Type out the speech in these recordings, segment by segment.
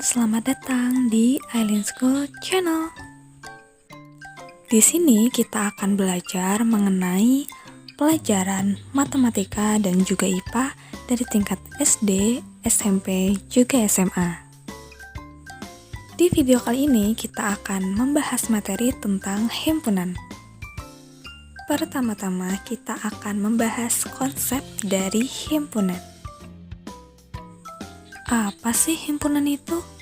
Selamat datang di Aileen School Channel. Di sini kita akan belajar mengenai pelajaran matematika dan juga IPA dari tingkat SD, SMP, juga SMA. Di video kali ini kita akan membahas materi tentang himpunan. Pertama-tama kita akan membahas konsep dari himpunan. Apa sih himpunan itu?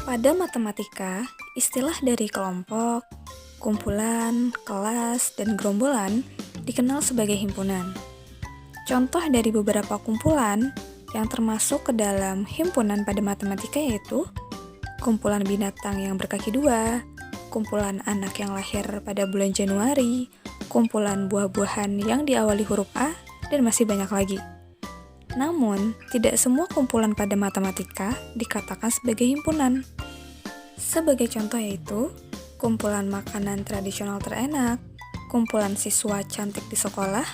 Pada matematika, istilah dari kelompok, kumpulan, kelas, dan gerombolan dikenal sebagai himpunan. Contoh dari beberapa kumpulan yang termasuk ke dalam himpunan pada matematika yaitu kumpulan binatang yang berkaki dua, kumpulan anak yang lahir pada bulan Januari, kumpulan buah-buahan yang diawali huruf A, dan masih banyak lagi. Namun, tidak semua kumpulan pada matematika dikatakan sebagai himpunan. Sebagai contoh yaitu, kumpulan makanan tradisional terenak, kumpulan siswa cantik di sekolah,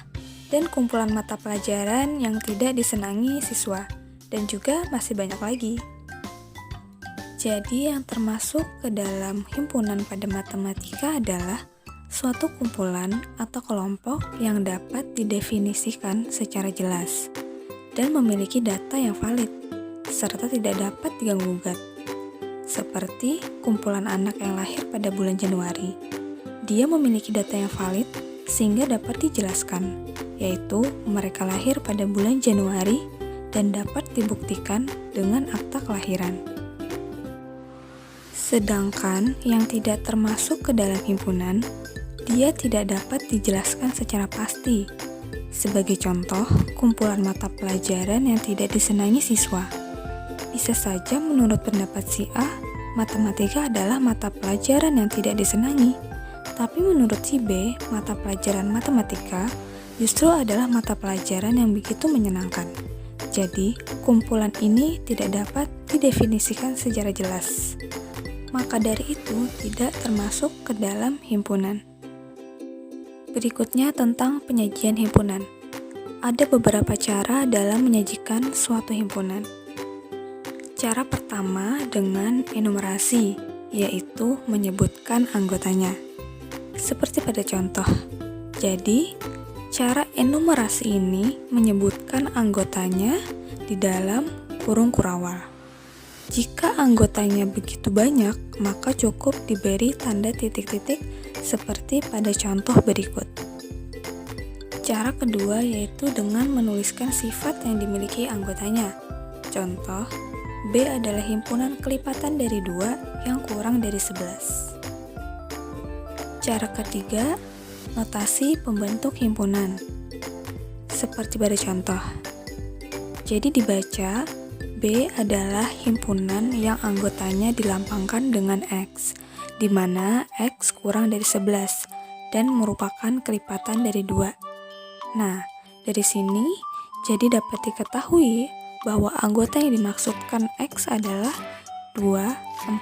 dan kumpulan mata pelajaran yang tidak disenangi siswa, dan juga masih banyak lagi. Jadi, yang termasuk ke dalam himpunan pada matematika adalah suatu kumpulan atau kelompok yang dapat didefinisikan secara jelas dan memiliki data yang valid, serta tidak dapat diganggu-gugat. Seperti kumpulan anak yang lahir pada bulan Januari. Dia memiliki data yang valid sehingga dapat dijelaskan, yaitu mereka lahir pada bulan Januari dan dapat dibuktikan dengan akta kelahiran. Sedangkan yang tidak termasuk ke dalam himpunan, dia tidak dapat dijelaskan secara pasti. Sebagai contoh, kumpulan mata pelajaran yang tidak disenangi siswa. Bisa saja menurut pendapat si A, matematika adalah mata pelajaran yang tidak disenangi. Tapi menurut si B, mata pelajaran matematika justru adalah mata pelajaran yang begitu menyenangkan. Jadi, kumpulan ini tidak dapat didefinisikan secara jelas. Maka dari itu, tidak termasuk ke dalam himpunan. Berikutnya tentang penyajian himpunan. Ada beberapa cara dalam menyajikan suatu himpunan. Cara pertama dengan enumerasi, yaitu menyebutkan anggotanya. Seperti pada contoh. Jadi, cara enumerasi ini menyebutkan anggotanya di dalam kurung kurawal. Jika anggotanya begitu banyak, maka cukup diberi tanda titik-titik seperti pada contoh berikut. Cara kedua yaitu dengan menuliskan sifat yang dimiliki anggotanya. Contoh, B adalah himpunan kelipatan dari 2 yang kurang dari 11. Cara ketiga, notasi pembentuk himpunan. Seperti pada contoh. Jadi dibaca, B adalah himpunan yang anggotanya dilambangkan dengan X, di mana X kurang dari 11 dan merupakan kelipatan dari 2. Nah, dari sini jadi dapat diketahui bahwa anggota yang dimaksudkan X adalah 2,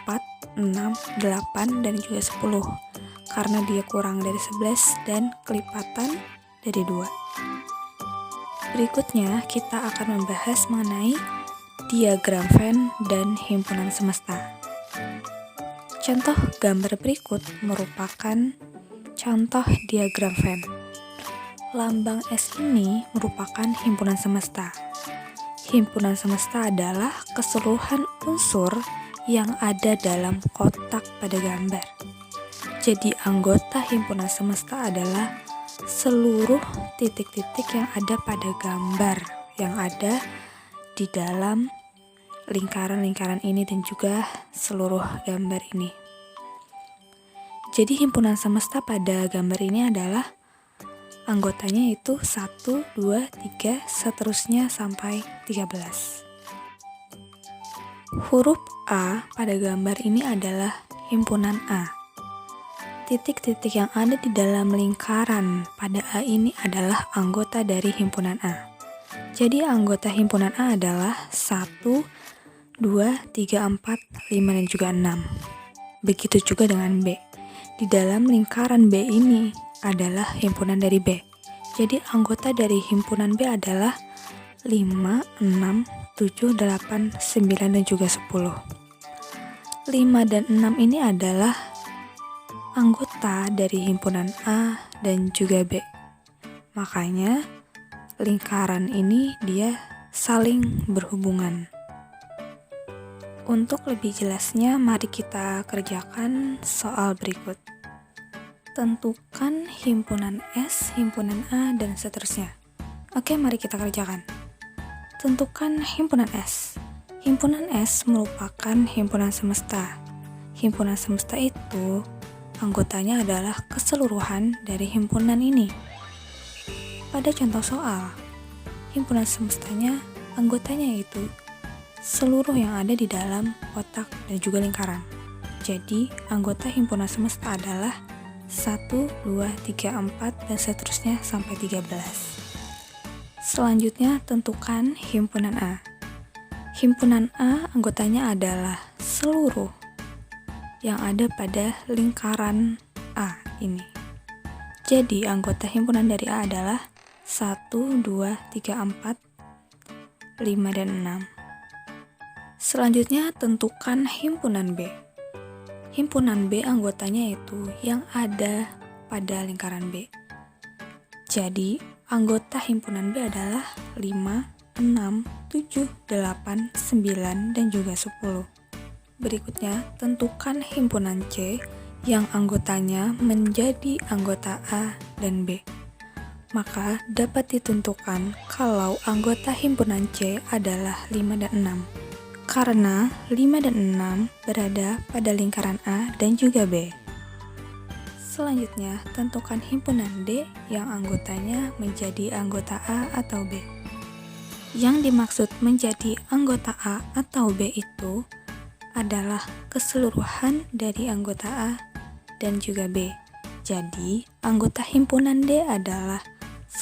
4, 6, 8, dan juga 10 karena dia kurang dari 11 dan kelipatan dari 2. Berikutnya kita akan membahas mengenai diagram Venn dan himpunan semesta. Contoh gambar berikut merupakan contoh diagram Venn. Lambang S ini merupakan himpunan semesta. Himpunan semesta adalah keseluruhan unsur yang ada dalam kotak pada gambar. Jadi anggota himpunan semesta adalah seluruh titik-titik yang ada pada gambar yang ada di dalam lingkaran-lingkaran ini dan juga seluruh gambar ini. Jadi himpunan semesta pada gambar ini adalah anggotanya itu 1, 2, 3, seterusnya sampai 13. Huruf A pada gambar ini adalah himpunan A. Titik-titik yang ada di dalam lingkaran pada A ini adalah anggota dari himpunan A. Jadi anggota himpunan A adalah 1, 2, 3, 4, 5, dan juga 6. Begitu juga dengan B. Di dalam lingkaran B ini adalah himpunan dari B. Jadi anggota dari himpunan B adalah 5, 6, 7, 8, 9, dan juga 10. 5 dan 6 ini adalah anggota dari himpunan A dan juga B. Makanya lingkaran ini dia saling berhubungan. Untuk lebih jelasnya, mari kita kerjakan soal berikut. Tentukan himpunan S, himpunan A, dan seterusnya. Oke, mari kita kerjakan. Tentukan himpunan S. Himpunan S merupakan himpunan semesta. Himpunan semesta itu anggotanya adalah keseluruhan dari himpunan ini. Pada contoh soal, himpunan semestanya anggotanya itu seluruh yang ada di dalam kotak dan juga lingkaran. Jadi, anggota himpunan semesta adalah 1, 2, 3, 4, dan seterusnya sampai 13. Selanjutnya, tentukan himpunan A. Himpunan A anggotanya adalah seluruh yang ada pada lingkaran A ini. Jadi, anggota himpunan dari A adalah 1, 2, 3, 4, 5, dan 6. Selanjutnya, tentukan himpunan B. Himpunan B anggotanya itu yang ada pada lingkaran B. Jadi, anggota himpunan B adalah 5, 6, 7, 8, 9, dan juga 10. Berikutnya, tentukan himpunan C yang anggotanya menjadi anggota A dan B. Maka dapat ditentukan kalau anggota himpunan C adalah 5 dan 6. Karena 5 dan 6 berada pada lingkaran A dan juga B. Selanjutnya, tentukan himpunan D yang anggotanya menjadi anggota A atau B. Yang dimaksud menjadi anggota A atau B itu adalah keseluruhan dari anggota A dan juga B. Jadi, anggota himpunan D adalah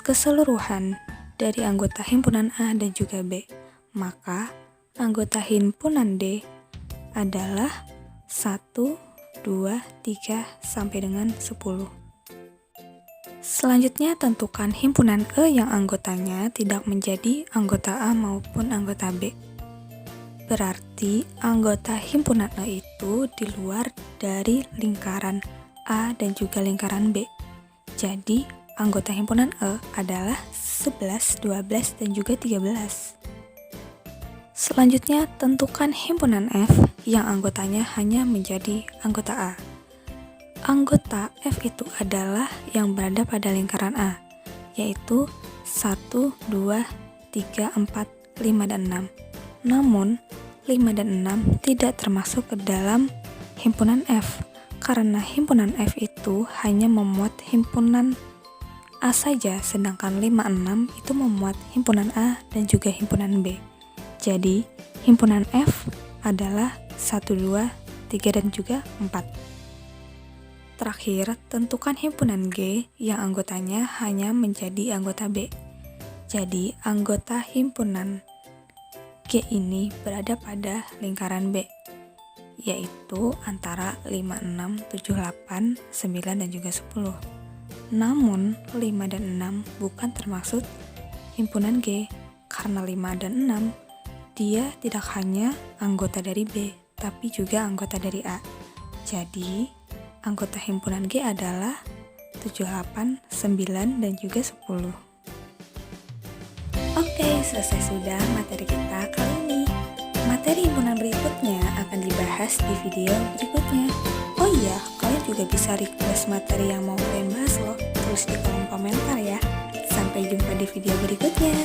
keseluruhan dari anggota himpunan A dan juga B. Maka, anggota himpunan D adalah 1, 2, 3, sampai dengan 10. Selanjutnya, tentukan himpunan E yang anggotanya tidak menjadi anggota A maupun anggota B. Berarti anggota himpunan E itu di luar dari lingkaran A dan juga lingkaran B. Jadi, anggota himpunan E adalah 11, 12, dan juga 13. Selanjutnya, tentukan himpunan F yang anggotanya hanya menjadi anggota A. Anggota F itu adalah yang berada pada lingkaran A, yaitu 1, 2, 3, 4, 5, dan 6. Namun, 5 dan 6 tidak termasuk ke dalam himpunan F, karena himpunan F itu hanya memuat himpunan A saja, sedangkan 5, 6 itu memuat himpunan A dan juga himpunan B. Jadi, himpunan F adalah 1, 2, 3, dan juga 4. Terakhir, tentukan himpunan G yang anggotanya hanya menjadi anggota B. Jadi, anggota himpunan G ini berada pada lingkaran B, yaitu antara 5, 6, 7, 8, 9, dan juga 10. Namun, 5 dan 6 bukan termasuk himpunan G, karena 5 dan 6 dia tidak hanya anggota dari B, tapi juga anggota dari A. Jadi, anggota himpunan G adalah 7, 8, 9, dan juga 10. Oke, selesai sudah materi kita kali ini. Materi himpunan berikutnya akan dibahas di video berikutnya. Oh iya, kalian juga bisa request materi yang mau kalian bahas loh. Tulis di kolom komentar ya. Sampai jumpa di video berikutnya.